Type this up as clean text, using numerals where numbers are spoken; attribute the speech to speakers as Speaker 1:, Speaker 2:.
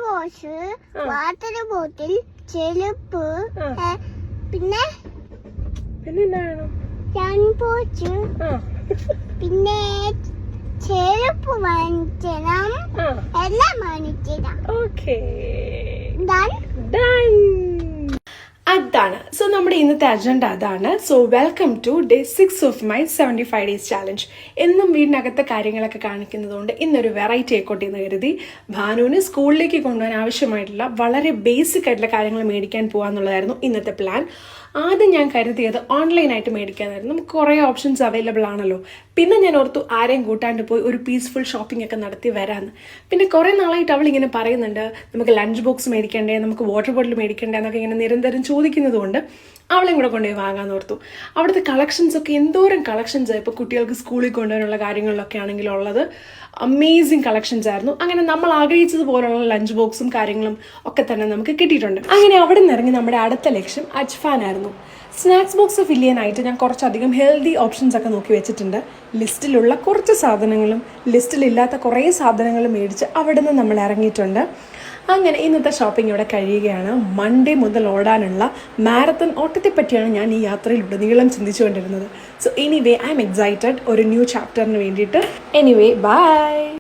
Speaker 1: Wash, water bottle, ചെരുപ്പ്, പിന്നെ പോച്ച്, പിന്നെ ചെരുപ്പ് വാങ്ങിക്കണം, എല്ലാം വാങ്ങിക്കണം.
Speaker 2: അതാണ്. സോ നമ്മുടെ ഇന്നത്തെ അജണ്ട അതാണ്. So welcome to day 6 of my 75 days challenge. എന്നും വീടിനകത്തെ കാര്യങ്ങളൊക്കെ കാണിക്കുന്നതുകൊണ്ട് ഇന്നൊരു വെറൈറ്റി ആയിക്കോട്ടെ എന്ന് കരുതി ഭാനുവിന് സ്കൂളിലേക്ക് കൊണ്ടുപോകാൻ ആവശ്യമായിട്ടുള്ള വളരെ ബേസിക് ആയിട്ടുള്ള കാര്യങ്ങൾ മേടിക്കാൻ പോകാമെന്നുള്ളതായിരുന്നു ഇന്നത്തെ പ്ലാൻ. ആദ്യം ഞാൻ കരുതിയത് ഓൺലൈനായിട്ട് മേടിക്കാനായിരുന്നു. നമുക്ക് കുറേ ഓപ്ഷൻസ് അവൈലബിൾ ആണല്ലോ. പിന്നെ ഞാൻ ഓർത്തു ആരെയും കൂട്ടാണ്ട് പോയി ഒരു പീസ്ഫുൾ ഷോപ്പിംഗ് ഒക്കെ നടത്തി വരാമെന്ന്. പിന്നെ കുറേ നാളായിട്ട് അവൾ ഇങ്ങനെ പറയുന്നുണ്ട് നമുക്ക് ലഞ്ച് ബോക്സ് മേടിക്കണ്ടേ, നമുക്ക് വാട്ടർ ബോട്ടിൽ മേടിക്കണ്ടേ എന്നൊക്കെ ഇങ്ങനെ നിരന്തരം ചോദിക്കുന്നത് കൊണ്ട് അവളെയും കൂടെ കൊണ്ടുപോയി വാങ്ങാമെന്ന് ഓർത്തു. അവിടുത്തെ കളക്ഷൻസ് ഒക്കെ എന്തോരം കളക്ഷൻസാണ് ഇപ്പോൾ കുട്ടികൾക്ക് സ്കൂളിൽ കൊണ്ടുപോകാനുള്ള കാര്യങ്ങളിലൊക്കെ ആണെങ്കിലും ഉള്ളത്. അമേസിങ് കളക്ഷൻസ് ആയിരുന്നു. അങ്ങനെ നമ്മൾ ആഗ്രഹിച്ചതുപോലുള്ള ലഞ്ച് ബോക്സും കാര്യങ്ങളും ഒക്കെ തന്നെ നമുക്ക് കിട്ടിയിട്ടുണ്ട്. അങ്ങനെ അവിടെ നിന്ന് ഇറങ്ങി നമ്മുടെ അടുത്ത ലക്ഷ്യം അജ്ഫാനായിരുന്നു. സ്നാക്സ് ബോക്സ് ഫില്ല് ചെയ്യാനായിട്ട് ഞാൻ കുറച്ചധികം ഹെൽത്തി ഓപ്ഷൻസ് ഒക്കെ നോക്കി വെച്ചിട്ടുണ്ട്. ലിസ്റ്റിലുള്ള കുറച്ച് സാധനങ്ങളും ലിസ്റ്റിലില്ലാത്ത കുറേ സാധനങ്ങളും മേടിച്ച് അവിടെ നിന്ന് നമ്മൾ ഇറങ്ങിയിട്ടുണ്ട്. അങ്ങനെ ഇന്നത്തെ ഷോപ്പിംഗ് ഇവിടെ കഴിയുകയാണ്. മൺഡേ മുതൽ ഓടാനുള്ള മാരത്തൺ ഓട്ടത്തെ പറ്റിയാണ് ഞാൻ ഈ യാത്രയിലുടനീളം ചിന്തിച്ചുകൊണ്ടിരുന്നത്. So anyway I am excited ഒരു ന്യൂ ചാപ്റ്ററിന് വേണ്ടിയിട്ട്. Anyway by.